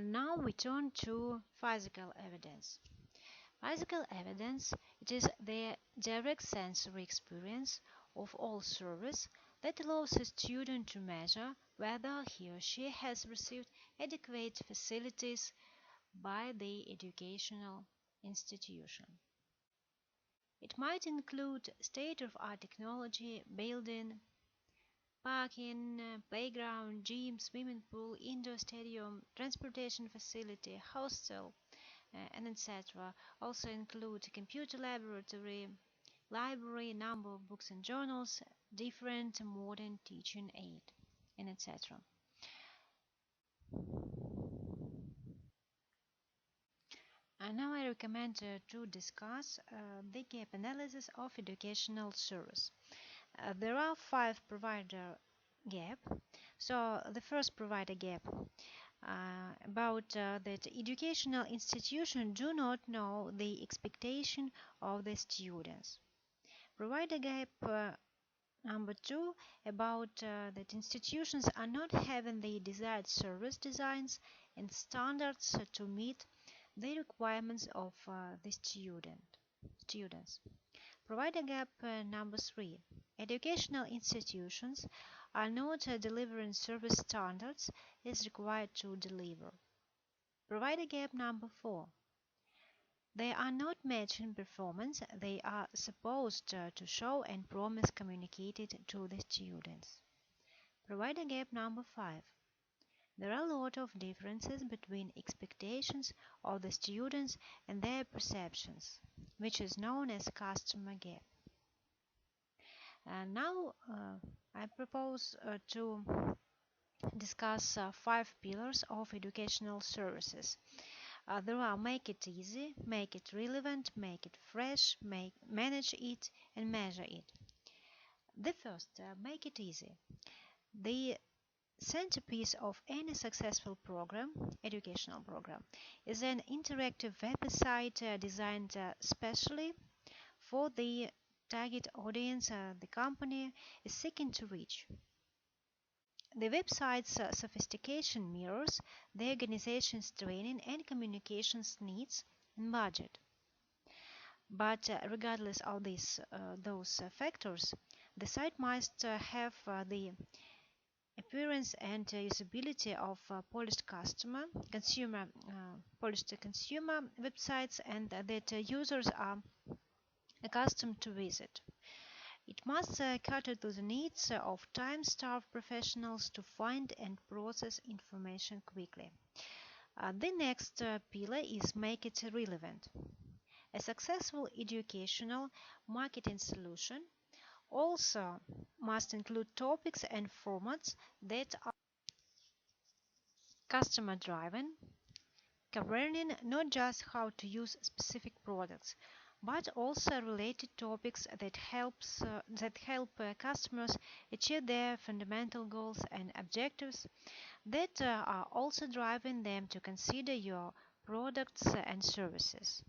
Now we turn to physical evidence. Physical evidence, it is the direct sensory experience of all service that allows a student to measure whether he or she has received adequate facilities by the educational institution. It might include state-of-art technology, building, parking, playground, gym, swimming pool, indoor stadium, transportation facility, hostel, and etc. Also include computer laboratory, library, number of books and journals, different modern teaching aid, and etc. And now I recommend to discuss the gap analysis of educational service. There are 5 provider gap. So the first provider gap about that educational institutions do not know the expectation of the students. Provider gap number 2 about that institutions are not having the desired service designs and standards to meet the requirements of the students. Provider gap number 3. Educational institutions are not delivering service standards as required to deliver. Provider gap number 4. They are not matching performance they are supposed to show and promise communicated to the students. Provider gap number 5. There are a lot of differences between expectations of the students and their perceptions, which is known as customer gap. And now I propose to discuss 5 pillars of educational services. There are make it easy, make it relevant, make it fresh, manage it, and measure it. The first, make it easy. The centerpiece of any successful educational program, is an interactive website designed specially for the target audience the company is seeking to reach. The website's sophistication mirrors the organization's training and communications needs and budget. But regardless of those factors, the site must have the appearance and usability of polished consumer websites, and that users are accustomed to visit. It must cater to the needs of time-starved professionals to find and process information quickly. The next pillar is make it relevant. A successful educational marketing solution also must include topics and formats that are customer-driven, covering not just how to use specific products, but also related topics that help customers achieve their fundamental goals and objectives that are also driving them to consider your products and services.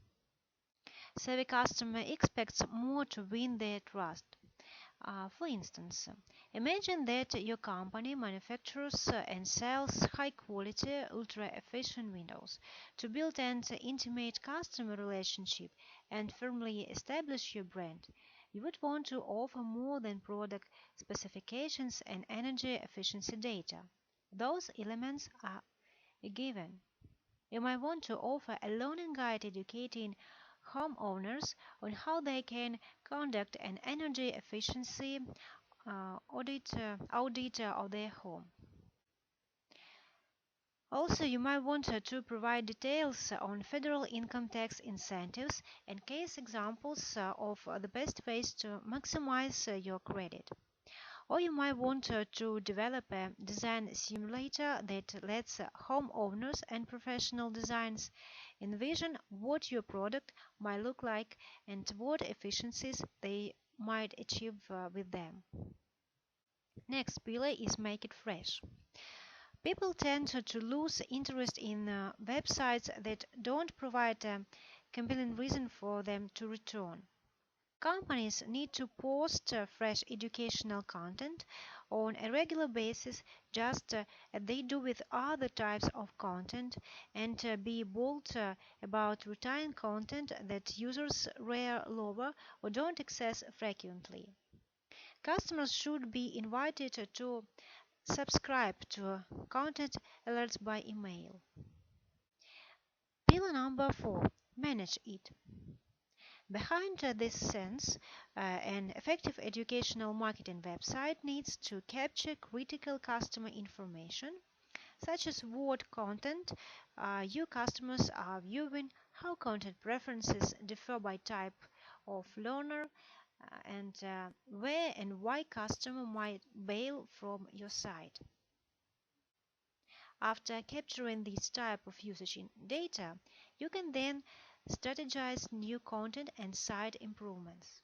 Savvy customer expects more to win their trust. For instance, imagine that your company manufactures and sells high-quality, ultra-efficient windows. To build an intimate customer relationship and firmly establish your brand, you would want to offer more than product specifications and energy efficiency data. Those elements are a given. You might want to offer a learning guide educating homeowners on how they can conduct an energy efficiency audit of their home. Also, you might want to provide details on federal income tax incentives and case examples of the best ways to maximize your credit. Or you might want to develop a design simulator that lets homeowners and professional designers envision what your product might look like and what efficiencies they might achieve with them. Next pillar is make it fresh. People tend to lose interest in websites that don't provide a compelling reason for them to return. Companies need to post fresh educational content on a regular basis, just as they do with other types of content, and be bold about returning content that users rare, lower, or don't access frequently. Customers should be invited to subscribe to content alerts by email. Pillar number 4. Manage it. Behind this sense, an effective educational marketing website needs to capture critical customer information, such as what content your customers are viewing, how content preferences differ by type of learner, and where and why customer might bail from your site. After capturing this type of usage data, you can then strategize new content and site improvements.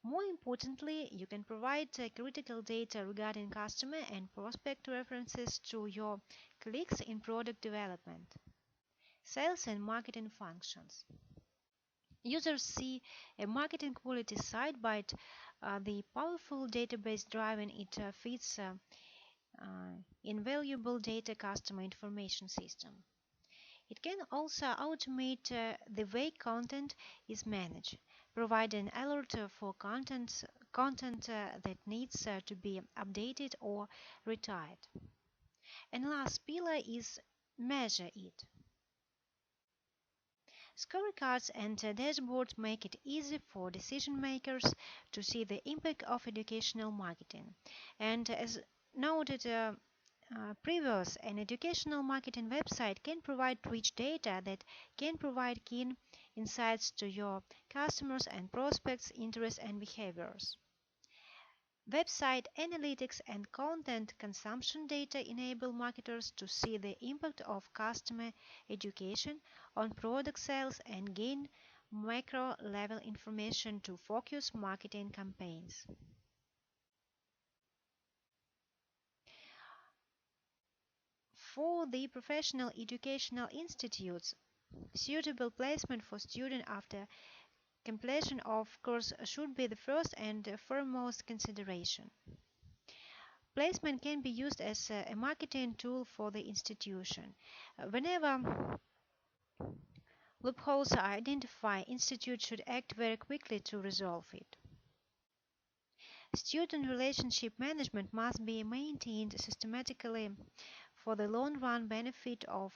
More importantly, you can provide critical data regarding customer and prospect references to your colleagues in product development, sales and marketing functions. Users see a marketing quality site by the powerful database driving it feeds invaluable data customer information system. It can also automate the way content is managed, provide an alert for content that needs to be updated or retired. And last pillar is measure it. Scorecards and dashboards make it easy for decision makers to see the impact of educational marketing. And as noted previous, an educational marketing website can provide rich data that can provide key insights to your customers and prospects' interests and behaviors. Website analytics and content consumption data enable marketers to see the impact of customer education on product sales and gain macro-level information to focus marketing campaigns. For the professional educational institutes, suitable placement for students after completion of course should be the first and foremost consideration. Placement can be used as a marketing tool for the institution. Whenever loopholes are identified, institutes should act very quickly to resolve it. Student relationship management must be maintained systematically for the long-run benefit of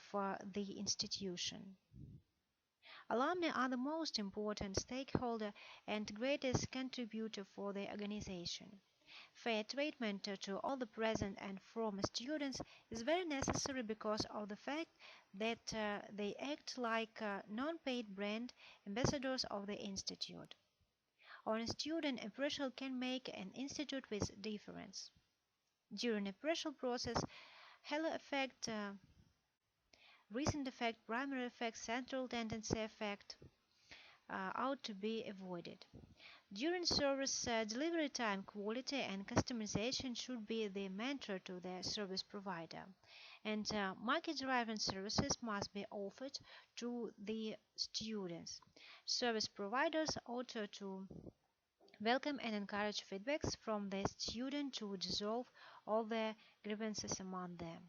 the institution. Alumni are the most important stakeholder and greatest contributor for the organization. Fair treatment to all the present and former students is very necessary because of the fact that they act like non-paid brand ambassadors of the institute. On a student, appraisal can make an institute with difference. During appraisal process, halo effect, recent effect, primary effect, central tendency effect ought to be avoided. During service, delivery time, quality, and customization should be the mantra to the service provider. And market-driven services must be offered to the students. Service providers ought to welcome and encourage feedbacks from the student to resolve all the grievances among them.